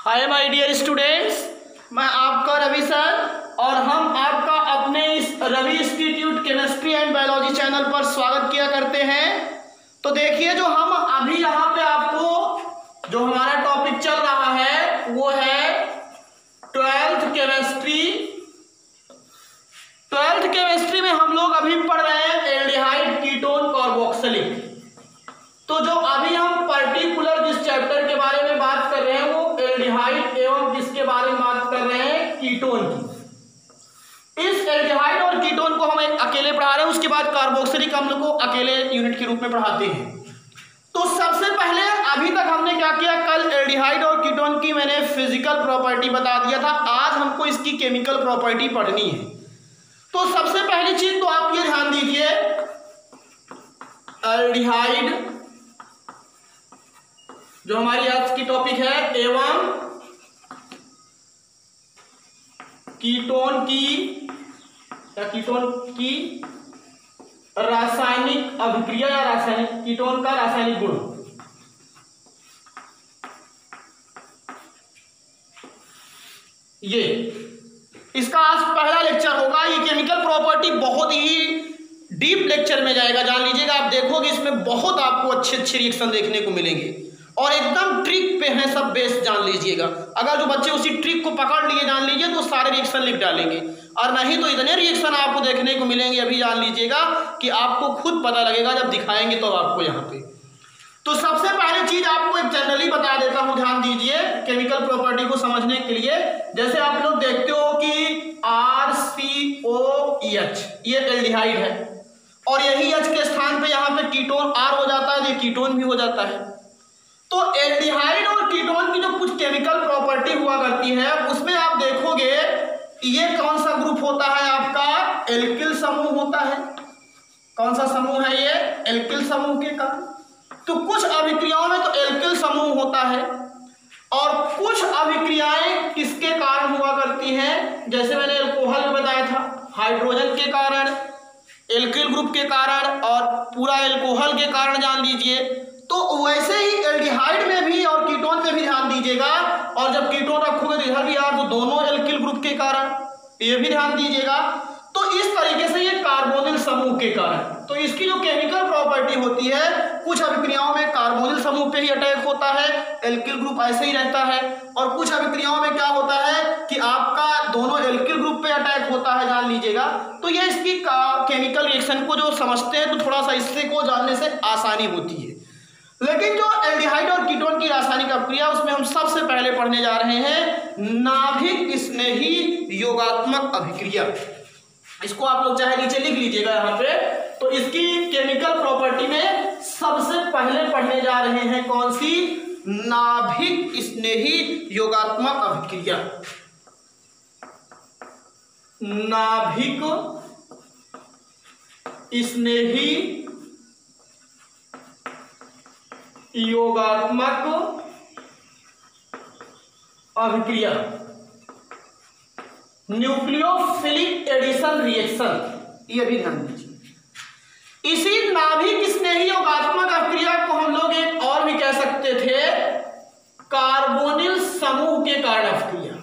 Hi my dear students, मैं आपका Ravi sir और हम आपका अपने इस Ravi institute chemistry and biology channel पर स्वागत किया करते हैं। तो देखिए, जो हम अभी यहाँ पे आपको जो हमारा टॉपिक चल रहा है वो है 12th केमिस्ट्री। 12th केमिस्ट्री में हम लोग अभी पढ़ रहे हैं एल्डिहाइड, कीटोन, कार्बोक्सिलिक। तो जो अभी हम पर्टिकुलर जिस चैप्टर के बारे में बात कर रहे हैं वो एल्डिहाइड एवं किसके बारे में बात कर रहे हैं, कीटोन की। इस एल्डिहाइड और कीटोन को हम एक अकेले पढ़ा रहे हैं, उसके बाद कार्बोक्सिलिक हम लोग को अकेले यूनिट के रूप में पढ़ाते हैं। तो सबसे पहले अभी तक हमने क्या किया, कल एल्डिहाइड और कीटोन की मैंने फिजिकल प्रॉपर्टी बता दिया था। आज हमको इसकी केमिकल प्रॉपर्टी पढ़नी है। तो सबसे पहली चीज तो आप ये ध्यान दीजिए, एल्डिहाइड जो हमारी आज की टॉपिक है एवं कीटोन की रासायनिक अभिक्रिया या रासायनिक कीटोन का रासायनिक गुण। ये इसका आज पहला लेक्चर होगा। ये केमिकल प्रॉपर्टी बहुत ही डीप लेक्चर में जाएगा, जान लीजिएगा। आप देखोगे इसमें बहुत आपको अच्छे अच्छे रिएक्शन देखने को मिलेंगे और एकदम ट्रिक पे है सब बेस, जान लीजिएगा। अगर जो बच्चे उसी ट्रिक को पकड़ लिए, जान लीजिए, तो सारे रिएक्शन लिख डालेंगे, और नहीं तो इतने रिएक्शन आपको देखने को मिलेंगे अभी, जान लीजिएगा, कि आपको खुद पता लगेगा जब दिखाएंगे तो आपको यहाँ पे। तो सबसे पहले चीज आपको एक जनरली बता देता हूँ, ध्यान दीजिए केमिकल प्रॉपर्टी को समझने के लिए। जैसे आप लोग देखते हो कि RCOH ये एल्डिहाइड है और यही H के स्थान पे यहाँ पे कीटोन R हो जाता है, ये कीटोन भी हो जाता है। तो एल्डिहाइड और कीटोन की जो कुछ केमिकल प्रॉपर्टी हुआ करती है उसमें आप देखोगे ये कौन सा ग्रुप होता है आपका, एल्किल समूह होता है। कौन सा समूह है ये, एल्किल समूह के कारण। तो कुछ अभिक्रियाओं में तो एल्किल समूह होता है और कुछ अभिक्रियाएं किसके कारण हुआ करती हैं, जैसे मैंने अल्कोहल में बताया था, हाइड्रोजन के कारण, एल्किल ग्रुप के कारण और पूरा अल्कोहल के कारण, जान लीजिए। तो वैसे ही एल्डिहाइड में भी और कीटोन में भी ध्यान दीजिएगा, और जब कीटोन रखोगे तो इधर भी यार तो दोनों एल्किल ग्रुप के कारण, ये भी ध्यान दीजिएगा। तो इस तरीके से ये कार्बोनिल समूह के कारण। तो इसकी जो केमिकल प्रॉपर्टी होती है, कुछ अभिक्रियाओं में कार्बोनिल समूह पे ही अटैक होता है, एल्किल ग्रुप ऐसे ही रहता है, और कुछ अभिक्रियाओं में क्या होता है कि आपका दोनों एल्किल ग्रुप पे अटैक होता है, जान लीजिएगा। तो ये इसकी केमिकल रिएक्शन को जो समझते हैं तो थोड़ा सा इससे को जानने से आसानी होती है। लेकिन जो एल्डिहाइड और कीटोन की रासायनिक अभिक्रिया, उसमें हम सबसे पहले पढ़ने जा रहे हैं नाभिक स्नेही योगात्मक अभिक्रिया। इसको आप लोग चाहे नीचे लिख लीजिएगा यहाँ पे। तो इसकी केमिकल प्रॉपर्टी में सबसे पहले पढ़ने जा रहे हैं कौन सी, नाभिक स्नेही योगात्मक अभिक्रिया। नाभिक स्नेही योगात्मक अभिक्रिया, न्यूक्लियोफिलिक एडिशन रिएक्शन, ये भी ध्यान दीजिए। इसी नाभिक स्नेही योगात्मक अभिक्रिया को हम लोग एक और भी कह सकते थे, कार्बोनिल समूह के कारण अभिक्रिया।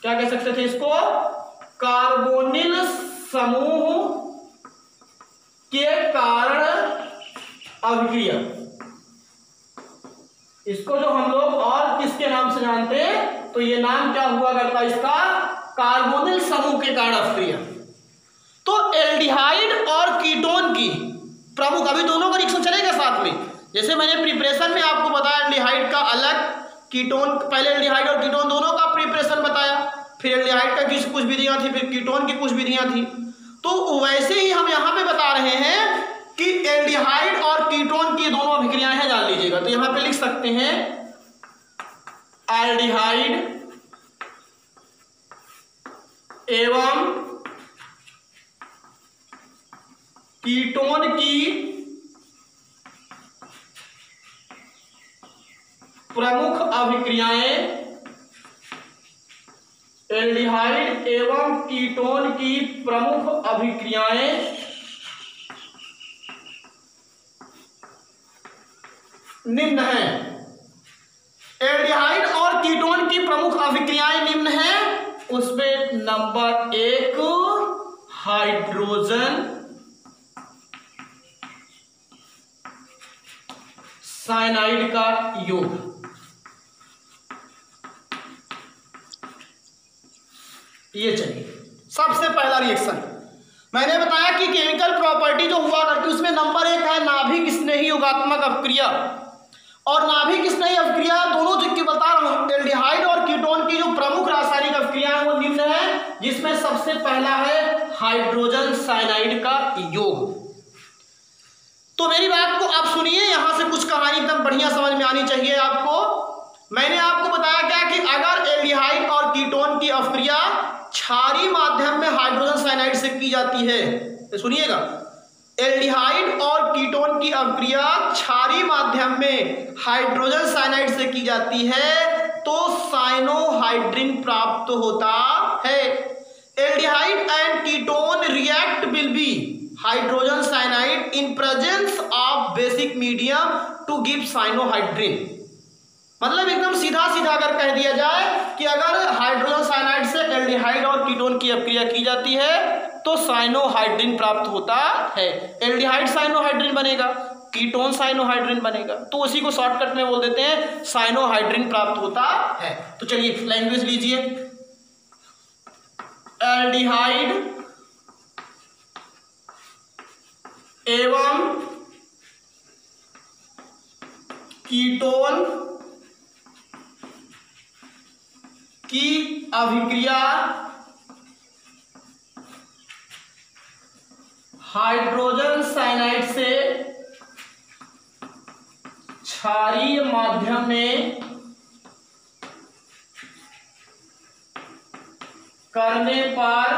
क्या कह सकते थे इसको, कार्बोनिल समूह के कारण अभिक्रिया। इसको जो हम लोग और किसके नाम से जानते हैं, तो ये नाम क्या हुआ करता है इसका, कार्बोनिल समूह के कारण अभिक्रिया। तो एल्डिहाइड और कीटोन की प्रमुख, अभी दोनों का रिएक्शन चलेगा साथ में। जैसे मैंने प्रिपरेशन में आपको बताया एल्डिहाइड का अलग, कीटोन, पहले एल्डिहाइड और कीटोन दोनों का प्रिपरेशन बताया, फिर एल्डिहाइड का कुछ विधियां थी, फिर कीटोन की कुछ विधियां थी। तो वैसे ही हम यहां पे बता रहे हैं कि एल्डिहाइड और कीटोन की दोनों अभिक्रियाएं हैं, जान लीजिएगा। तो यहां पे लिख सकते हैं एल्डिहाइड एवं कीटोन की प्रमुख अभिक्रियाएं, एल्डिहाइड एवं कीटोन की प्रमुख अभिक्रियाएं निम्न है। एल्डिहाइड और कीटोन की प्रमुख अभिक्रियाएं निम्न हैं, उसमें नंबर 1 हाइड्रोजन साइनाइड का योग। ये चलिए सबसे पहला रिएक्शन मैंने बताया कि केमिकल प्रॉपर्टी जो हुआ करती है उसमें नंबर 1 है नाभिक स्नेही योगात्मक अपक्रिया। और नाभिक स्नेही अपक्रिया दोनों जो कि बता रहा हूं, एल्डिहाइड और कीटोन की जो प्रमुख रासायनिक अपक्रिया है वो निम्न है, जिसमें सबसे पहला है हाइड्रोजन साइनाइड का योग। तो मेरी बात को आप सुनिए, यहां से कुछ कहानी एकदम बढ़िया समझ में आनी चाहिए आपको। मैंने आपको बताया क्या कि अगर एल्डिहाइड और कीटोन की अपक्रिया क्षारीय माध्यम में हाइड्रोजन साइनाइड से की जाती है, तो सुनिएगा, एल्डिहाइड और कीटोन की अपक्रिया क्षारीय माध्यम में हाइड्रोजन साइनाइड से की जाती है तो साइनोहाइड्रिन प्राप्त होता है। Aldehyde and ketone react will be hydrogen cyanide in presence of basic medium to give cyanohydrin. मतलब एकदम सीधा सीधा अगर कह दिया जाए कि अगर हाइड्रोजन साइनाइड से एल्डिहाइड और कीटोन की अपक्रिया की जाती है तो साइनोहाइड्रिन प्राप्त होता है। एल्डिहाइड साइनोहाइड्रिन बनेगा, कीटोन साइनोहाइड्रिन बनेगा, तो उसी को शॉर्टकट में बोल देते हैं साइनोहाइड्रिन प्राप्त होता है। तो चलिए लैंग्वेज लीजिए, एल्डिहाइड एवं कीटोन की अभिक्रिया हाइड्रोजन साइनाइड से क्षारीय माध्यम में करने पर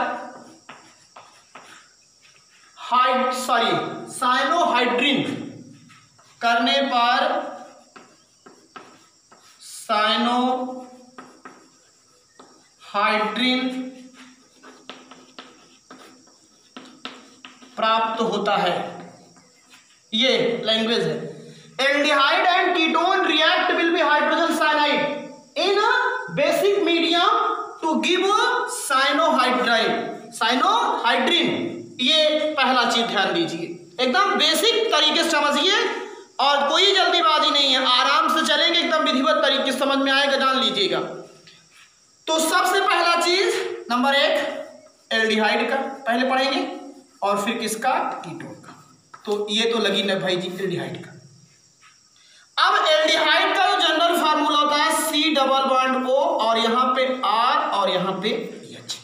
साइनोहाइड्रिन करने पर साइनोहाइड्रिन प्राप्त होता है। ये लैंग्वेज है। Aldehyde and ketone react will be hydrogen cyanide in basic medium to give cyanohydrin. ये पहला चीज ध्यान दीजिए, एकदम बेसिक तरीके से समझिए और कोई जल्दीबाजी नहीं है, आराम से चलेंगे, एकदम विधिवत तरीके से समझ में आएगा, जान लीजिएगा। तो सबसे पहला चीज नंबर 1 एल्डिहाइड का पहले पढ़ेंगे और फिर किसका, कीटोन का। तो ये तो लगी ना भाई जी एल्डिहाइड का। अब एल्डिहाइड का जो जनरल फार्मूला होता है C डबल बॉन्ड O और यहां पे R और यहां पे H।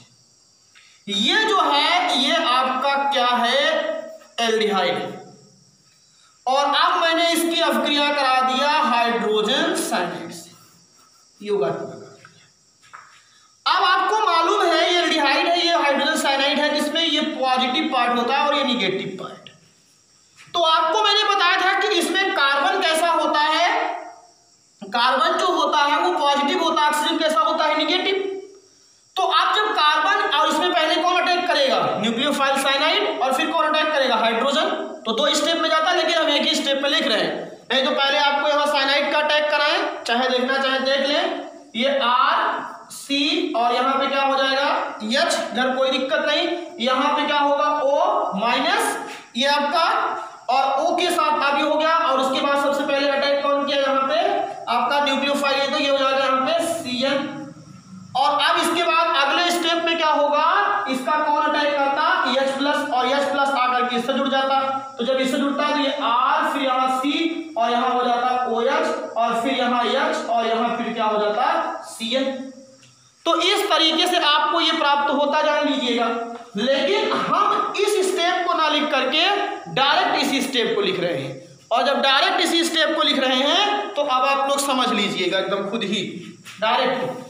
ये जो है ये आपका क्या है, एल्डिहाइड। और अब मैंने इसकी अपक्रिया करा दिया हाइड्रोजन साइनाइड से, योगात्मक। अब आपको मालूम है ये एल्डिहाइड है, ये हाइड्रोजन साइनाइड है, जिसमें ये पॉजिटिव पार्ट होता है और ये निगेटिव पार्ट। तो आपको मैंने बताया था कि इसमें कार्बन कैसा होता है, कार्बन जो होता है वो पॉजिटिव होता है, ऑक्सीजन कैसा होता है, निगेटिव। तो आप जब कार्बन और इसमें पहले कौन अटैक करेगा, न्यूक्लियोफाइल साइनाइड, और फिर कौन अटैक करेगा, हाइड्रोजन। तो 2 स्टेप में जाता है, लेकिन हम एक ही स्टेप पे लिख रहे हैं। नहीं तो पहले आपको यहाँ साइनाइड का अटैक कराएं, चाहे देखना चाहे देख लें, ये R C और यहाँ पे क्या हो जाएगा H, इधर कोई दिक्कत नहीं। यहाँ पे क्या होगा O माइनस, ये आपका, और O के साथ आगे हो गया। और उसके बाद सबसे पहले अटैक कौन किया, यहाँ पे आपका न्यूक्लियोफाइल है, तो ये हो जाएगा यहाँ पे CN। और अब इसके बाद अगले स्टेप में क्या होगा, इसका कौन अटैक करता, H प्लस, और H प्लस आकर के इससे जुड़ जाता। तो जब इससे जुड़ता है तो ये R, फिर यहाँ C और यहाँ हो जाता OH, और फिर यहाँ H और यहाँ फिर क्या हो जाता CN। तो इस तरीके से आपको ये प्राप्त होता, जान लीजिएगा। लेकिन हम इस स्टेप को ना लिख करके डायरेक्ट इसी स्टेप को लिख रहे हैं, और जब डायरेक्ट इसी स्टेप को लिख रहे हैं तो अब आप लोग समझ लीजिएगा एकदम खुद ही। डायरेक्ट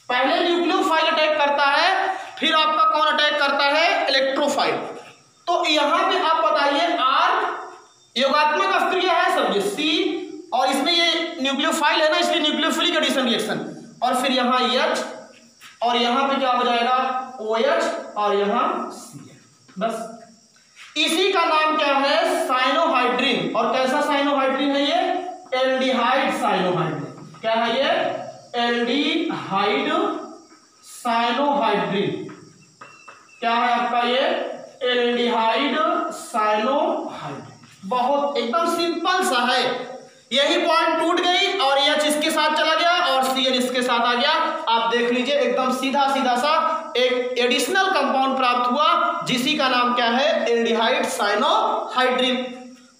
पहले न्यूक्लियोफाइल अटैक करता है, फिर आपका कौन अटैक करता है, इलेक्ट्रोफाइल। तो यहां पे आप बताइए, R योगात्मक अपक्रिया है समझे, C, और इसमें ये न्यूक्लियोफाइल है ना, इसलिए न्यूक्लियोफिलिक एडिशन रिएक्शन, और फिर यहाँ H, और यहाँ पे क्या हो जाएगा OH, और यहाँ CN। बस इसी का नाम क्या है, साइनोहाइड्रिन। और कैसा साइनोहाइड्रिन है ये, एल्डिहाइड साइनोहाइड्रिन। क्या है ये, एल्डिहाइड साइनोहाइड्रिन। क्या है आपका ये? Aldehyde cyanohydrin. बहुत एकदम सिंपल सा है, यही पॉइंट टूट गई और H इसके साथ चला गया और CN इसके साथ आ गया। आप देख लीजिए एकदम सीधा सीधा सा एक एडिशनल कंपाउंड प्राप्त हुआ जिसी का नाम क्या है? Aldehyde cyanohydrin.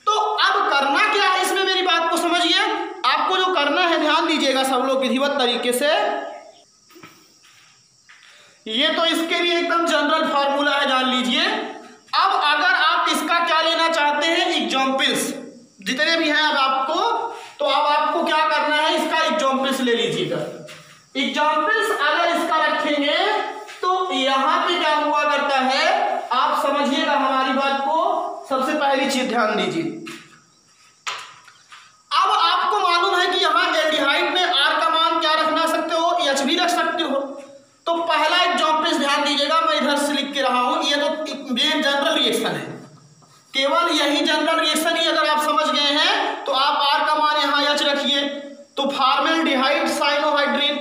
तो अब करना क्या है इसमें, मेरी बात को समझिए। आपको जो करना है ध्यान दीजिएगा सब लोग विधिवत तरीके से। ये तो इसके लिए एकदम जनरल फॉर्मूला है, जान लीजिए। अब अगर आप इसका क्या लेना चाहते हैं, एग्जाम्पल्स जितने भी हैं अब आपको, तो अब आपको क्या करना है, इसका एग्जाम्पल्स ले लीजिएगा। एग्जाम्पल्स अगर इसका रखेंगे तो यहां पे क्या हुआ करता है, आप समझिएगा हमारी बात को। सबसे पहली चीज ध्यान दीजिए, अब आपको मालूम है कि यहां एल्डिहाइड में R का मान क्या रखना सकते हो, H भी रख सकते हो। तो पहला एग्जाम्पल्स ध्यान दीजिएगा, मैं इधर से लिख के रहा हूं। ये तो मेन जनरल रिएक्शन है, केवल यही जनरल रिएक्शन ही अगर आप समझ गए हैं तो आप R का मान यहाँ H रखिए, तो फॉर्मेल्डिहाइड साइनोहाइड्रिन।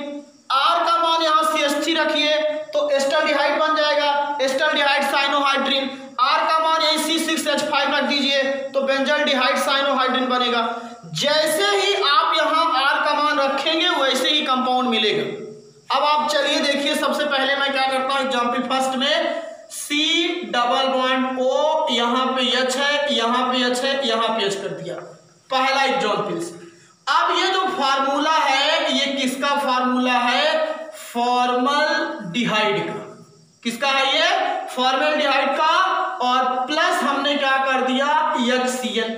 R का मान यहाँ CH3 रखिए तो एस्टल्डिहाइड बन जाएगा, एस्टल्डिहाइड साइनोहाइड्रिन। R का मान यही C6H5 रख दीजिए तो बेंजल्डिहाइड साइनोहाइड्रिन बनेगा। जैसे ही आप यहाँ R का मान रखेंगे वैसे ही कंपाउंड मिलेगा। अब आप चलिए देखिए, सबसे पहले मैं क्या करता हूँ एग्जाम्पल फर्स्ट में, C डबल बॉन्ड O, यहाँ पे H है, यहाँ पे H है, यहाँ पे H कर दिया, पहला एग्जाम्पल्स। अब ये जो फार्मूला है ये किसका फार्मूला है? फॉर्मल्डिहाइड का। किसका है ये? फॉर्मल्डिहाइड का। और प्लस हमने क्या कर दिया, HCl।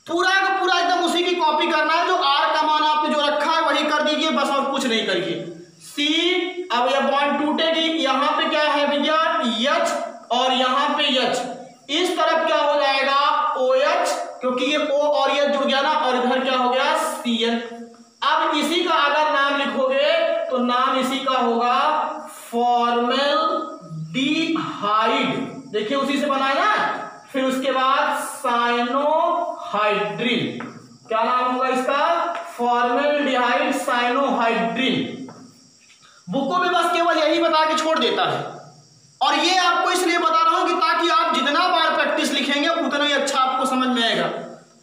पूरा का पूरा एकदम उसी की कॉपी करना है, जो R का मान आपने जो रखा है वही कर दीजिए बस, और कुछ नहीं करिए। C, अब यह बॉन्ड टूटेगी, यहाँ पे क्या है भैया H और यहाँ पे H, इस तरफ क्या हो जाएगा OH, क्योंकि ये O और H जुड़ गया ना, और इधर क्या हो गया Cl। अब इसी का अगर नाम लिखोगे तो नाम इसी का होगा फॉर्मल्डिहाइड। देखिए उसी से बना है ना। फिर उसके बाद साइनोहाइड्रिन, क्या नाम होगा इसका? Formaldehyde cyanohydrin. बुकों में बस केवल यही बता के छोड़ देता है, और ये आपको इसलिए बता रहा हूं कि ताकि आप जितना बार प्रैक्टिस लिखेंगे उतना ही अच्छा आपको समझ में आएगा।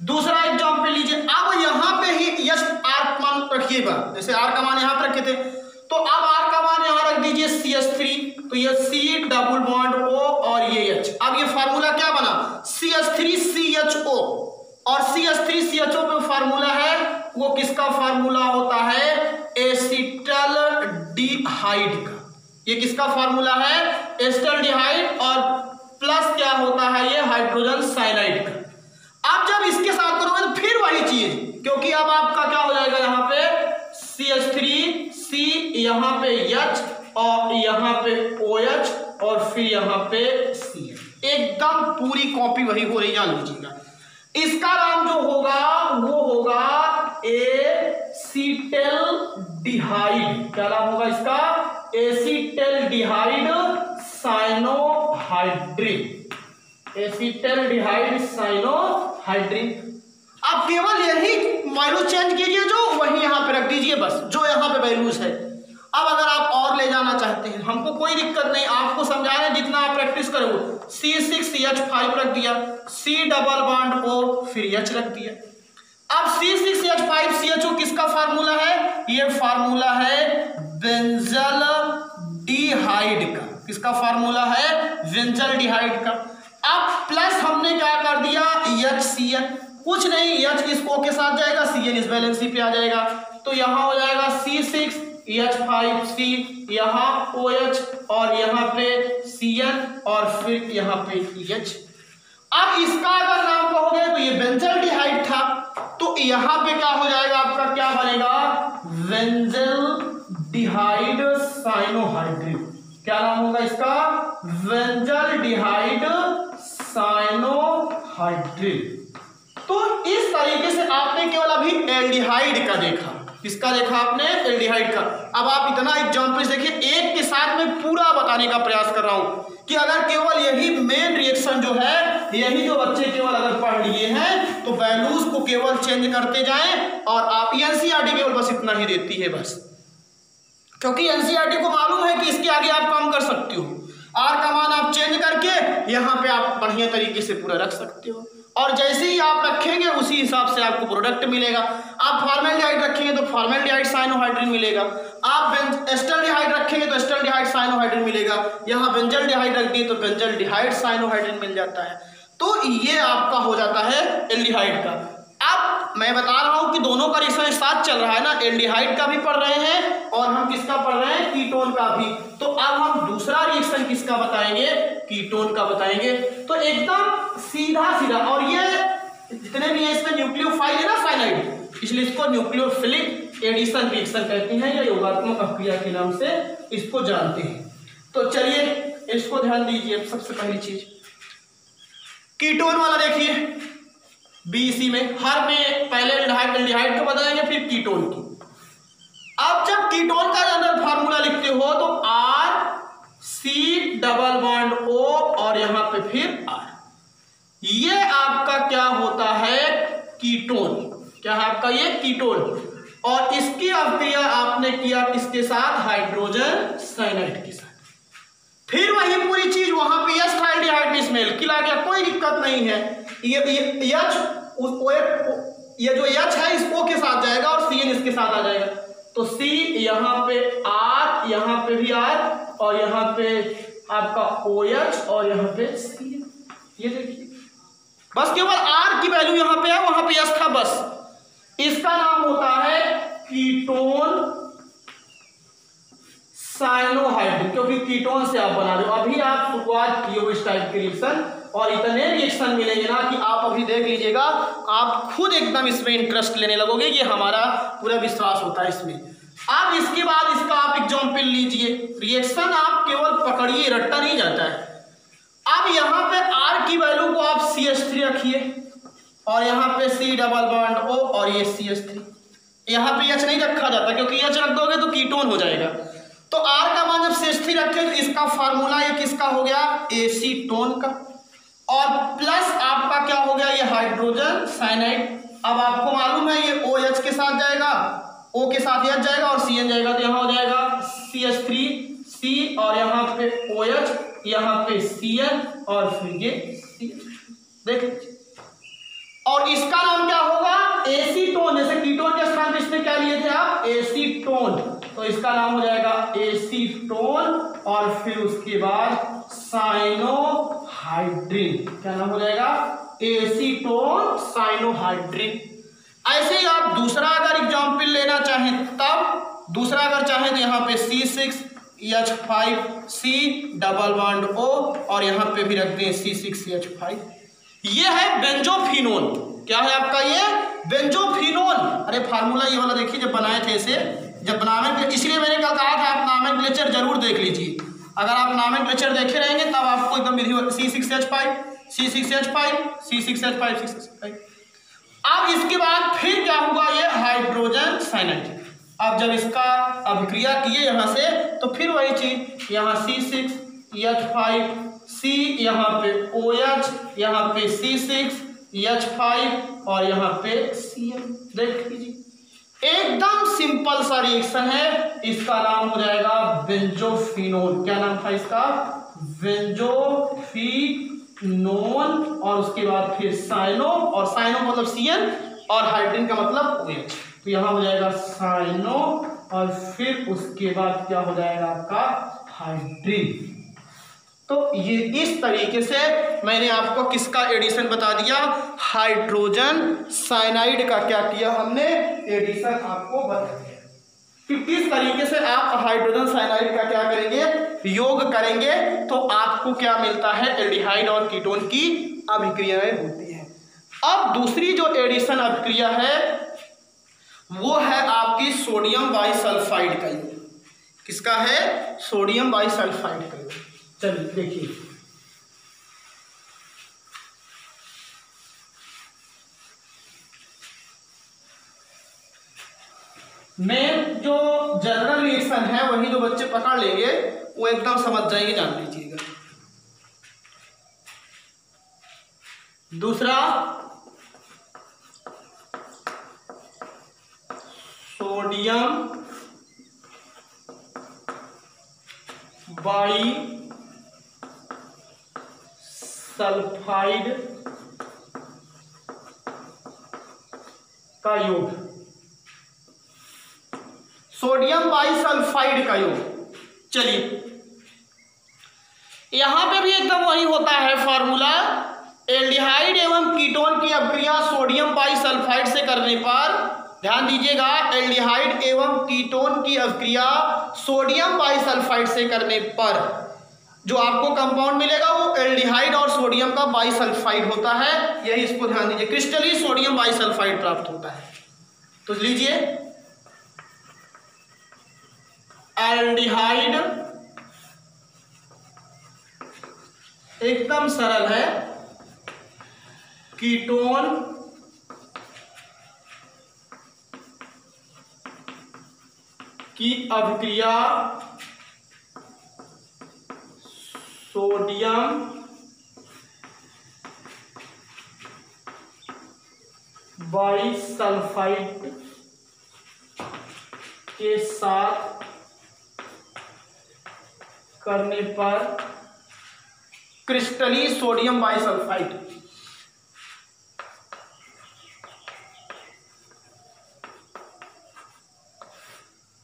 दूसरा एग्जाम्पल लीजिए, अब यहां पे ही यस R मान रखिएगा, जैसे R का मान यहां पे रखे थे, तो अब R का मान यहां रख दीजिए CH3, तो ये C डबल बॉन्ड O और ये H। अब ये फार्मूला क्या बना, CH3CHO, और CH3CHO पे फार्मूला है वो किसका फार्मूला होता है? एसिटल्डिहाइड का। ये किसका फार्मूला है? एसिटल्डिहाइड, और प्लस क्या होता है ये हाइड्रोजन साइनाइड का। अब जब इसके साथ करोगे तो फिर वही चीज, क्योंकि अब आपका क्या हो जाएगा, यहाँ पे CH3C, यहाँ पे H और यहाँ पे OH और फिर यहाँ पे Cl। एकदम पूरी कॉपी वही हो रही, जान लीजिएगा। इसका नाम जो होगा वो होगा एसिटल्डिहाइड। क्या नाम होगा इसका? Acetaldehyde cyanohydrin. Acetaldehyde cyanohydrin. आप केवल यही वैल्यू चेंज कीजिए, जो वही यहां पे रख दीजिए बस, जो यहां पे वैल्यूज है। अब अगर आप और ले जाना चाहते हैं, हमको कोई दिक्कत नहीं, आपको समझा रहे हैं, जितना आप प्रैक्टिस करोगे। C6H5 रख दिया, C डबल बॉन्ड O, फिर H रख दिया। अब C6H5CHO किसका फार्मूला है? ये फार्मूला है बेंजल्डिहाइड का। किसका फार्मूला है? बेंजल्डिहाइड का। अब प्लस हमने क्या कर दिया, HCl। कुछ नहीं, H इस O के साथ जाएगा, Cl इस वैलेंसी पे आ जाएगा, तो यहां हो जाएगा C6H5C, यहाँ OH और यहाँ पे Cl और फिर यहाँ पे H। अब इसका अगर नाम कहोगे तो ये बेंजल्डिहाइड था, तो यहाँ पे क्या हो जाएगा आपका, क्या बनेगा? Benzaldehyde cyanohydrin. क्या नाम होगा इसका? Benzaldehyde cyanohydrin. तो इस तरीके से आपने केवल अभी एल्डिहाइड का देखा। किसका देखा आपने? एल्डिहाइड का। अब आप इतना एग्जाम्पल्स देखिए, एक के साथ में पूरा बताने का प्रयास कर रहा हूं कि अगर केवल यही मेन रिएक्शन जो है, यही जो बच्चे केवल अगर पढ़ लिए हैं तो वैल्यूज को केवल चेंज करते जाएं, और आप एनसीईआरटी केवल बस इतना ही देती है बस। क्योंकि एनसीईआरटी को मालूम है कि इसके आगे आप काम कर सकते हो। आर का मान आप चेंज करके यहाँ पे आप बढ़िया तरीके से पूरा रख सकते हो, और जैसे ही आप रखेंगे उसी हिसाब से आपको प्रोडक्ट मिलेगा। आप फॉर्मेल्डिहाइड रखेंगे तो फॉर्मेल्डिहाइड साइनोहाइड्रिन मिलेगा, आप एस्टल्डिहाइड रखेंगे तो एस्टल्डिहाइड साइनोहाइड्रिन मिलेगा, यहाँ बेंजल्डिहाइड रख दिए तो बेंजल्डिहाइड साइनोहाइड्रिन मिल जाता है। तो ये आपका हो जाता है एल्डिहाइड का। अब मैं बता रहा हूं कि दोनों का रिएक्शन साथ चल रहा है ना, एल्डिहाइड का भी पढ़ रहे हैं और हम किसका पढ़ रहे हैं, कीटोन का भी। तो अब हम दूसरा रिएक्शन किसका बताएंगे, कीटोन का बताएंगे। तो एकदम सीधा सीधा, और ये जितने भी है इसमें न्यूक्लियोफाइल है ना साइनाइड, इसलिए इसको न्यूक्लियोफिलिक एडिशन रिएक्शन कहते हैं, या योगात्मक अपक्रिया के नाम से इसको जानते हैं। तो चलिए इसको ध्यान दीजिए। सबसे पहली चीज कीटोन वाला देखिए, बीसी में हर में पहले एल्डिहाइड को बताएंगे फिर कीटोन की। अब जब कीटोन का जनरल फार्मूला लिखते हो तो R C double bond O और यहां पे फिर आर, ये आपका क्या होता है, कीटोन। क्या है आपका ये कीटोन, और इसकी अपक्रिया आपने किया किसके साथ, हाइड्रोजन साइनाइड के साथ। फिर वही पूरी चीज वहां पे एच था एल्डिहाइड में, इसमें एल्किल आ गया, कोई दिक्कत नहीं है। ये जो एच है इस ओ के साथ जाएगा और सी एन इसके साथ आ जाएगा, तो सी यहाँ पे आर, यहाँ पे भी आर, और यहाँ पे आपका ओ एच और यहाँ पे सी एन। ये देखिए बस केवल आर की वैल्यू यहाँ पे है, वहां पे एच था बस। इसका नाम होता है कीटोन साइनोहाइड्रिन, क्योंकि कीटोन से आप बना रहे हो। अभी आप शुरुआत किए हो इस टाइप के रिएक्शन, और इतने रिएक्शन मिलेंगे ना कि आप अभी देख लीजिएगा, आप खुद एकदम इसमें इंटरेस्ट लेने लगोगे। ये हमारा पूरा विश्वास होता है इसमें। अब इसके बाद इसका आप एग्जाम्पल लीजिए, रिएक्शन आप केवल पकड़िए, रट्टा नहीं जाता है। अब यहाँ पे R की वैल्यू को आप CH3 रखिए, और यहाँ पे C डबल बॉन्ड O और ये CH3। यहाँ पे H नहीं रखा जाता, क्योंकि H रख दोगे तो कीटोन हो जाएगा। तो R का मान जब CH3 रखे तो इसका फार्मूला ये किसका हो गया, एसीटोन का, और प्लस आपका क्या हो गया, ये हाइड्रोजन साइनाइड। अब आपको मालूम है ये OH के साथ जाएगा, O के साथ H जाएगा और CN जाएगा, तो यहाँ हो जाएगा CH3C और यहाँ पे OH, यहाँ पे CN और फिर ये CN। देख लीजिए, और इसका नाम क्या होगा, एसीटोन। जैसे कीटोन के स्थान पे इसने क्या लिए थे आप, एसीटोन, तो इसका नाम हो जाएगा एसीटोन, और फिर उसके बाद साइनोहाइड्रिन। क्या नाम हो जाएगा, एसीटोन साइनोहाइड्रिन। ऐसे ही आप दूसरा अगर एग्जाम्पल लेना चाहें तब, दूसरा अगर चाहें तो यहाँ पे C6H5C डबल बॉन्ड O और यहाँ पे भी रख दें C6H5। ये है बेंजोफिनोन। क्या है आपका ये, बेंजोफिनोन। अरे फार्मूला ये वाला देखिए, जब बनाए थे इसे, जब बनाने, इसलिए मैंने कल कहा था आप नॉमेनक्लेचर जरूर देख लीजिए। अगर आप नॉमेनक्लेचर देखे रहेंगे तब आपको एकदम विधि C6H5 C6H5 C6H5 C6H5। अब इसके बाद फिर क्या हुआ, ये हाइड्रोजन साइनाइड। अब जब इसका अभिक्रिया किए यहाँ से, तो फिर वही चीज, यहाँ C6H5C, यहाँ पे OH, यहाँ पे C6H5 और यहाँ पे CN। देख लीजिए एकदम सिंपल सा रिएक्शन है। इसका नाम हो जाएगा बेंजोफिनोन। क्या नाम था इसका, बेंजोफिनोन, और उसके बाद फिर साइनो, और साइनो मतलब CN और हाइड्रिन का मतलब OH, तो यहाँ हो जाएगा साइनो, और फिर उसके बाद क्या हो जाएगा आपका हाइड्रिन। तो ये इस तरीके से मैंने आपको किसका एडिशन बता दिया, हाइड्रोजन साइनाइड का क्या किया हमने, एडिशन आपको बता दिया कि किस तरीके से आप हाइड्रोजन साइनाइड का क्या करेंगे, योग करेंगे, तो आपको क्या मिलता है, एल्डिहाइड और कीटोन की अभिक्रियाएं होती हैं। अब दूसरी जो एडिशन अभिक्रिया है वो है आपकी सोडियम बाइसल्फाइड का योग। किसका है, सोडियम बाइसल्फाइड का योग। चलिए देखिए, मेन जो जनरल रिएक्शन है वही जो बच्चे पकड़ लेंगे वो एकदम समझ जाएंगे, जान लीजिएगा। दूसरा सोडियम बाई सल्फाइड का योग, सोडियम बाइसल्फाइड का योग। चलिए यहां पे भी एकदम वही होता है फॉर्मूला, एल्डिहाइड एवं कीटोन की अभिक्रिया सोडियम बाइसल्फाइड से करने पर, ध्यान दीजिएगा, एल्डिहाइड एवं कीटोन की अभिक्रिया सोडियम बाइसल्फाइड से करने पर जो आपको कंपाउंड मिलेगा वो एल्डिहाइड और सोडियम का बाइसल्फाइड होता है। यही इसको ध्यान दीजिए, क्रिस्टली सोडियम बाइसल्फाइड प्राप्त होता है। तो लीजिए एल्डिहाइड एकदम सरल है, कीटोन की अभिक्रिया सोडियम बाइसल्फाइड के साथ करने पर क्रिस्टली सोडियम बाइसल्फाइड,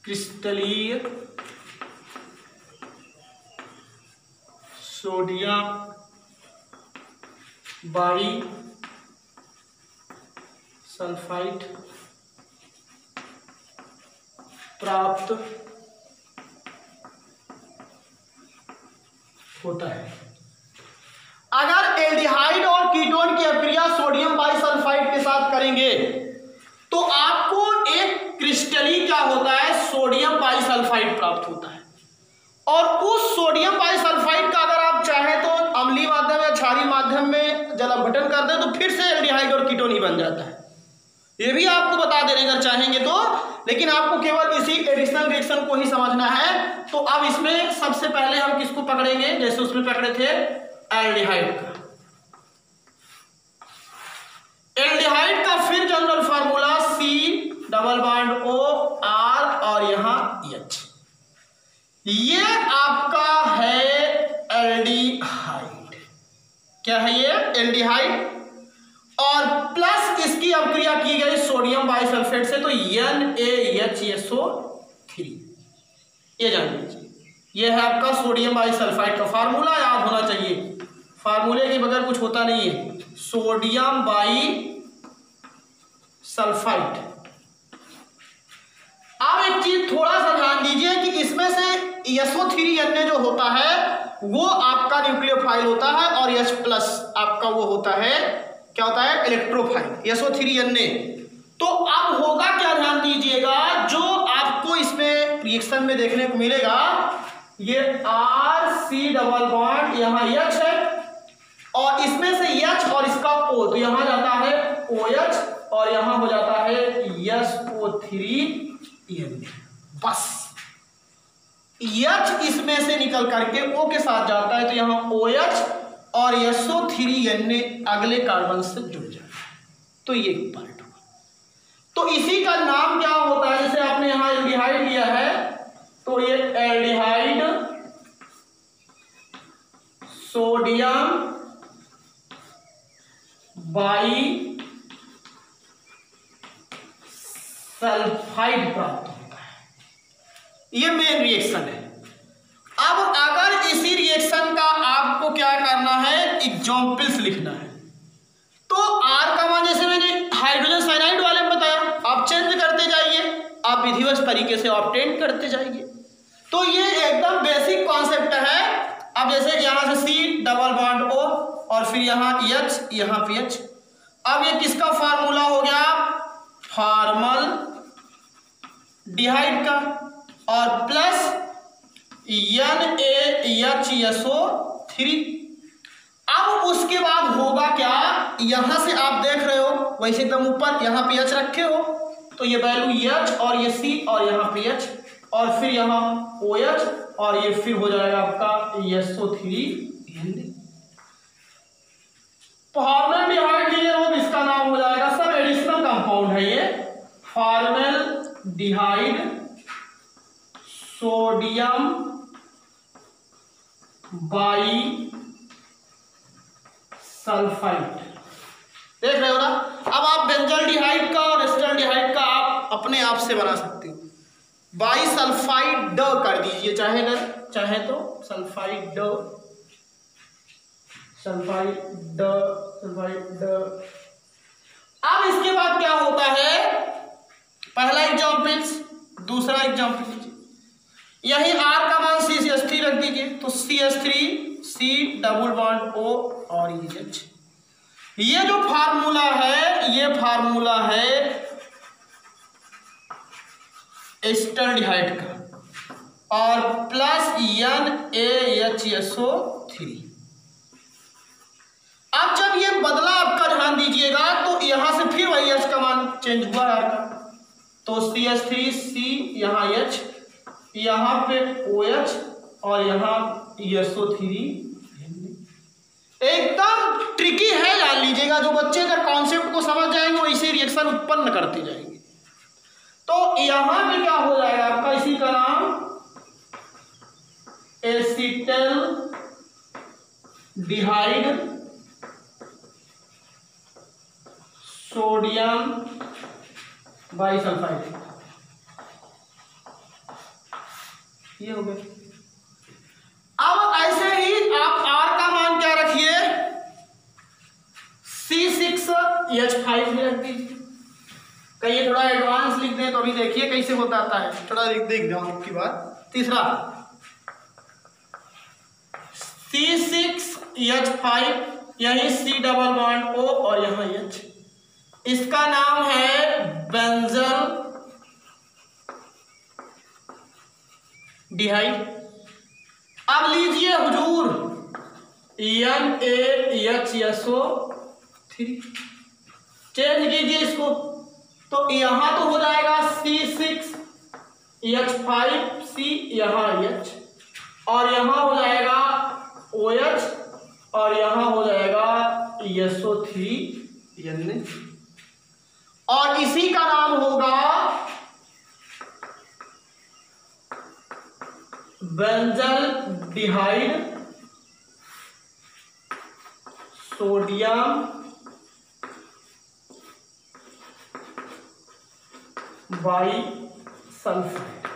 क्रिस्टलीय सोडियम बाइसल्फाइड प्राप्त होता है। अगर एल्डिहाइड और कीटोन की अभिक्रिया सोडियम बाइसल्फाइड के साथ करेंगे तो आपको एक क्रिस्टली क्या होता है, सोडियम बाइसल्फाइड प्राप्त होता है। और उस सोडियम बाइसल्फाइड का अगर आप चाहें तो अम्लीय माध्यम या क्षारीय माध्यम में जल अपघटन कर दें तो फिर से एल्डिहाइड और कीटोन ही बन जाता है। ये भी आपको बता देने अगर चाहेंगे तो, लेकिन आपको केवल इसी एडिशनल रिएक्शन को ही समझना है। तो अब इसमें सबसे पहले हम किसको पकड़ेंगे, जैसे उसमें पकड़े थे एल्डिहाइड का। एल्डिहाइड का फिर जनरल फार्मूला C+O R और यहां H, ये आपका है एल्डिहाइड। क्या है ये, एल्डिहाइड, और प्लस इसकी अभिक्रिया की गई सोडियम बाइसल्फेट से तो NaHSO3, ये जान लीजिए। ये है आपका सोडियम बाइसल्फाइड का फार्मूला, याद होना चाहिए, फार्मूले के बगैर कुछ होता नहीं है। Sodium bisulphide. अब एक चीज थोड़ा सा ध्यान दीजिए कि इसमें से SO3Na जो होता है वो आपका न्यूक्लियोफाइल होता है और H प्लस आपका वो होता है, क्या होता है, इलेक्ट्रोफाइल, SO3Na। तो अब होगा क्या, ध्यान दीजिएगा, जो आपको इसमें रिएक्शन में देखने को मिलेगा, ये RC डबल बॉन्ड यहाँ H है और इसमें से H और इसका O, तो यहां जाता है OH और यहां हो जाता है SO3Na। बस H इसमें से निकल करके O के साथ जाता है तो यहां OH और SO3Na अगले कार्बन से जुड़ जाता है। तो ये पार्ट हुआ। तो इसी का नाम क्या होता है, जैसे आपने यहां एल्डिहाइड लिया है तो ये एल्डिहाइड सोडियम बाइसल्फाइड प्राप्त होता है। ये मेन रिएक्शन है। अब अगर इसी रिएक्शन का आपको क्या करना है, एग्जाम्पल्स लिखना है, तो R का मान जैसे मैंने हाइड्रोजन साइनाइड वाले में बताया, आप चेंज करते जाइए, आप विधिवत तरीके से ऑब्टेन करते जाइए। तो ये एकदम बेसिक कॉन्सेप्ट है। अब जैसे यहां से C डबल बॉन्ड O और फिर यहां H, यहां पे H। अब ये किसका फार्मूला हो गया, फॉर्मल डिहाइड का, और प्लस NaHSO3। अब उसके बाद होगा क्या, यहां से आप देख रहे हो वैसे एकदम ऊपर यहां पे H रखे हो तो ये वैल्यू H और ये C और यहां पे H और फिर यहां OH और ये फिर हो जाएगा आपका SO3Na। फॉर्मल डिहाइड क्लियर हो, इसका नाम हो जाएगा, सब एडिशनल कंपाउंड है ये, फॉर्मल डिहाइड सोडियम बाई सल्फाइड। देख रहे हो ना। अब आप बेंजल्डिहाइड का और एसिटाल्डिहाइड का आप अपने आप से बना सकते हो। बाई सल्फाइड ड कर दीजिए, चाहे तो सल्फाइड ड, सल्फाइड ड, सल्फाइड ड। अब इसके बाद क्या होता है, पहला एग्जाम्पल, दूसरा एग्जाम्पल लीजिए। यही R का मान CH3 रख दीजिए, तो CH3 C double bond O और EH। ये जो फार्मूला है, ये फार्मूला है एसिटाल्डिहाइड का, और प्लस NaHSO3। अब जब ये बदला आपका ध्यान दीजिएगा, तो यहां से फिर वही H का मान चेंज हुआ R का, तो CH3C, यहाँ H, यहाँ पे OH और यहाँ SO3। एकदम ट्रिकी है, जान लीजिएगा। जो बच्चे अगर कॉन्सेप्ट को समझ जाएंगे वो इसे रिएक्शन उत्पन्न करते जाएंगे। तो यहां पे क्या हो जाएगा आपका, इसी का नाम एसिटल डिहाइड सोडियम बाइसल्फाइड, ये हो गया। अब ऐसे ही आप R का मान क्या रखिए, C6H5 में रख दीजिए। कहीं थोड़ा एडवांस लिख दें तो अभी देखिए कैसे होता आता है, थोड़ा देख दो आपकी बात। तीसरा C6H5, यही C डबल बॉन्ड O और यहाँ H, इसका नाम है बेंजल डिहाइड। अब लीजिए हुजूर NaHSO3, चेंज कीजिए इसको, तो यहां तो हो जाएगा C6H5C, यहाँ H, और यहां हो जाएगा OH, और यहां हो जाएगा SO3, और इसी का नाम होगा बेंजल डिहाइड सोडियम बाइसल्फाइड।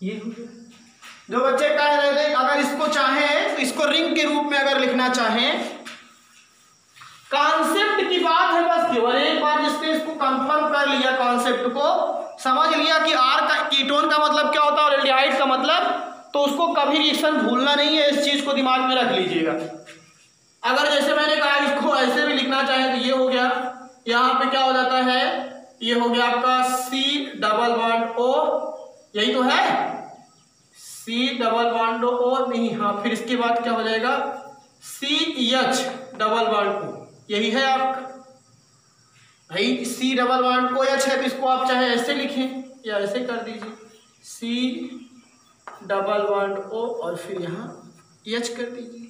ये हो गया। जो बच्चे कह रहे थे अगर इसको चाहें तो इसको रिंग के रूप में अगर लिखना चाहें, कॉन्सेप्ट की बात है बस केवल एक बार जिसने इसको कंफर्म कर लिया, कॉन्सेप्ट को समझ लिया कि R का कीटोन का मतलब क्या होता है और एल्डिहाइड का मतलब, तो उसको कभी रिएक्शन भूलना नहीं है। इस चीज को दिमाग में रख लीजिएगा। अगर जैसे मैंने कहा इसको ऐसे भी लिखना चाहे तो ये हो गया, यहाँ पे क्या हो जाता है, ये हो गया आपका C डबल बॉन्ड O, यही तो है C डबल बॉन्ड O नहीं, हाँ फिर इसके बाद क्या हो जाएगा CH डबल बॉन्ड O, यही है आपका भाई C डबल बॉन्ड को OH है, तो इसको आप चाहे ऐसे लिखें या ऐसे कर दीजिए C डबल बॉन्ड O और फिर यहाँ H कर दीजिए।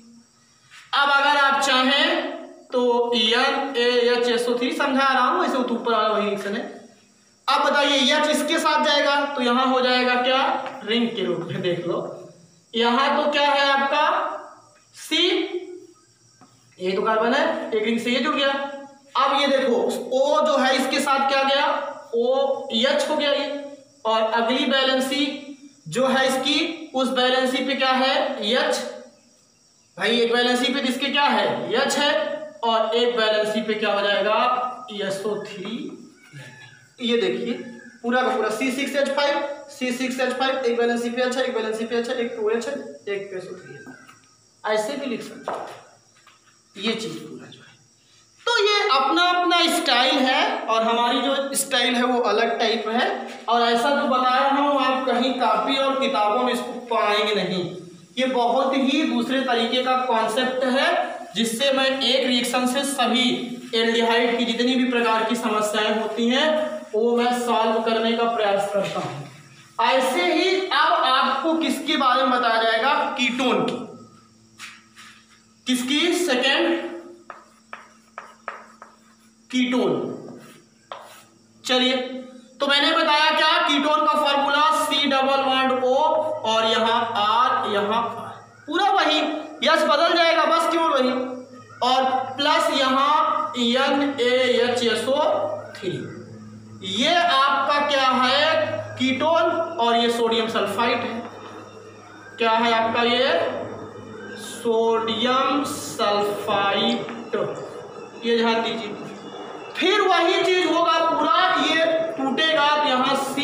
अब अगर आप चाहें तो NaHSO3 समझा रहा हूँ, ऐसे तो ऊपर वाला वही रिएक्शन है। अब बताइए H इसके साथ जाएगा तो यहाँ हो जाएगा क्या, रिंग के रूप में देख लो। यहाँ तो क्या है आपका C, ये तो कार्बन है, एक रिंग से ये जुड़ गया। अब ये देखो O जो है इसके साथ क्या गया, OH हो गया ये, और अगली बैलेंसी जो है इसकी, उस बैलेंसी पे क्या है H, भाई एक बैलेंसी पे जिसके क्या है H है, और एक बैलेंसी पे क्या हो जाएगा SO3। ये देखिए पूरा का पूरा C6H5, एक बैलेंसी पे H है, एक बैलेंसी पे H है, एक पे OH है, एक पे SO3 है। ऐसे भी लिख सकते हैं ये चीज पूरा जो है। तो ये अपना अपना स्टाइल है, और हमारी जो स्टाइल है वो अलग टाइप है। और ऐसा जो बता रहा हूँ आप कहीं कॉपी और किताबों में इसको पाएंगे नहीं। ये बहुत ही दूसरे तरीके का कॉन्सेप्ट है, जिससे मैं एक रिएक्शन से सभी एल्डिहाइड की जितनी भी प्रकार की समस्याएं होती हैं वो मैं सॉल्व करने का प्रयास करता हूँ। ऐसे ही अब आपको किसके बारे में बताया जाएगा, कीटोन की। किसकी, सेकेंड कीटोन। चलिए तो मैंने बताया क्या, कीटोन का formula C double bond O और यहाँ R, यहाँ यस बदल जाएगा बस केवल वही, और प्लस यहाँ NaHSO3, ये आपका क्या है कीटोन, और ये सोडियम सल्फाइड है। क्या है आपका ये सोडियम सल्फाइड, ये ध्यान दीजिए। फिर वही चीज होगा पूरा, ये टूटेगा यहाँ C,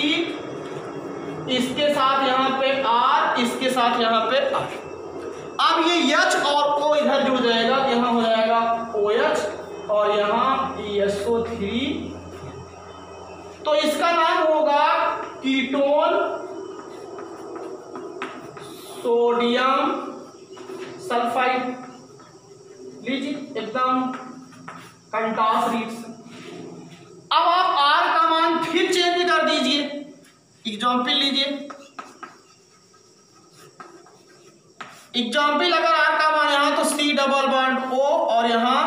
इसके साथ यहाँ पे R, इसके साथ यहाँ पे R। अब ये H और O इधर जुड़ जाएगा, यहाँ हो जाएगा OH और यहाँ SO3, तो इसका नाम होगा कीटोन सोडियम सल्फाइड। लीजिए एकदम कंटास रीड्स। अब आप R का मान फिर चेंज कर दीजिए, एग्जाम्पल लीजिए। एग्जाम्पल अगर R का मान यहाँ तो C डबल बॉन्ड O और यहाँ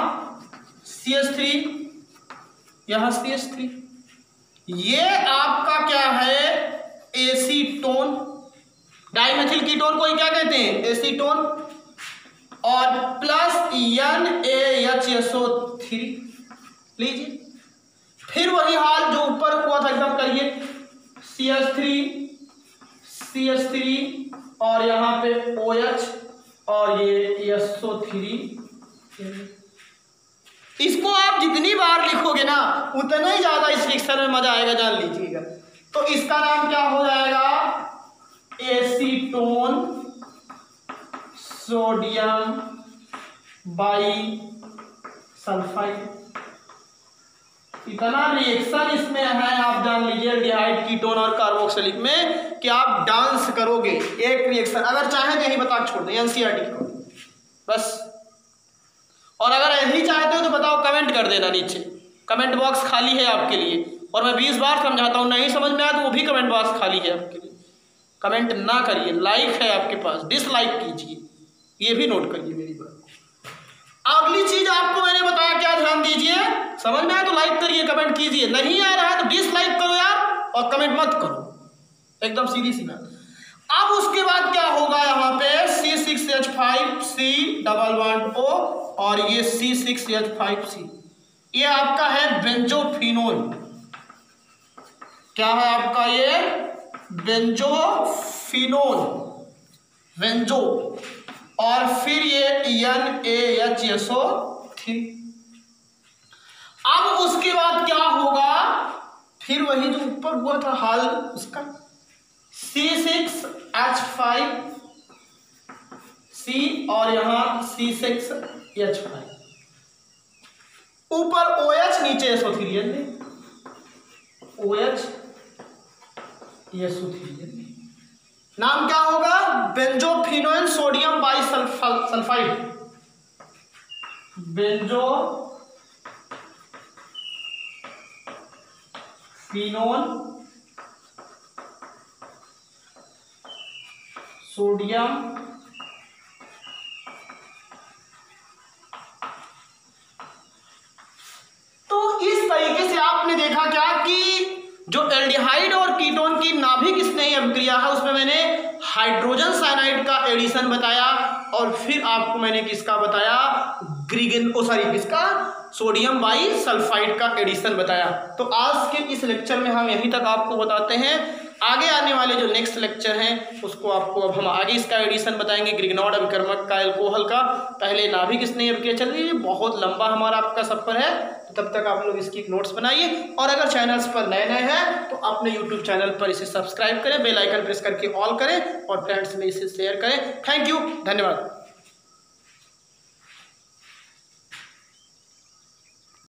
CH3, यहाँ CH3, ये आपका क्या है एसीटोन, डाइमेथिल कीटोन को क्या कहते हैं एसीटोन, और प्लस NaHSO3 लीजिए। फिर वही हाल जो ऊपर हुआ था एकदम करिए, CH3 और यहाँ पे OH और ये SO3। इसको आप जितनी बार लिखोगे ना उतना ही ज्यादा इस रिएक्शन में मजा आएगा, जान लीजिएगा। तो इसका नाम क्या हो जाएगा एसीटोन सोडियम बाइसल्फाइड। इतना रिएक्शन इसमें है, आप जान लीजिए एल्डिहाइड कीटोन और कार्बोक्सिलिक में कि आप डांस करोगे एक रिएक्शन। अगर चाहे तो यही बता छोड़ दें एनसीईआरटी को बस, और अगर यही चाहते हो तो बताओ, कमेंट कर देना नीचे, कमेंट बॉक्स खाली है आपके लिए। और मैं 20 बार समझाता हूँ, नहीं समझ में आया तो वो भी कमेंट बॉक्स खाली है आपके लिए। कमेंट ना करिए, लाइक है आपके पास, डिसलाइक कीजिए, ये भी नोट करिए मेरी बात। अगली चीज आपको मैंने बताया, क्या ध्यान दीजिए, समझ में आया तो लाइक करिए, कमेंट कीजिए, नहीं आ रहा है तो डिसलाइक करो यार, और कमेंट मत करो, एकदम सीधी सी बात। अब उसके बाद क्या होगा, यहाँ पे C6H5C डबल बॉन्ड O और ये C6H5C, ये आपका है बेंजोफिनोल। क्या है आपका ये बेंजोफिनोल, बेंजो, और फिर ये NaHSO3। अब उसके बाद क्या होगा, फिर वही जो ऊपर हुआ था हाल उसका C6H5C और यहां C6H5, ऊपर OH नीचे SO3, OH SO3, नाम क्या होगा बेंजोफिनोल सोडियम बाइसल्फाइड, बेंजोफिनोल सोडियम तो इस तरीके से आपने देखा क्या कि जो एल्डिहाइड और कीटोन की नाभिक स्नेही अभिक्रिया है उसमें मैंने हाइड्रोजन साइनाइड का एडिशन बताया, और फिर आपको मैंने किसका बताया किसका सोडियम बाइसल्फाइड का एडिशन बताया। तो आज के इस लेक्चर में हम यहीं तक आपको बताते हैं। आगे आने वाले जो नेक्स्ट लेक्चर हैं उसको आपको अब हम आगे इसका एडिशन बताएंगे, ग्रिग्नॉड अभिकर्मक का, एल्कोहल का। पहले नाभिक स्नेही अभिक्रिया चल रही है, बहुत लंबा हमारा आपका सफर है, तो तब तक आप लोग इसकी नोट्स बनाइए। और अगर चैनल्स पर नए हैं तो अपने यूट्यूब चैनल पर इसे सब्सक्राइब करें, बेल आइकन प्रेस करके ऑल करें और फ्रेंड्स में इसे शेयर करें। थैंक यू, धन्यवाद।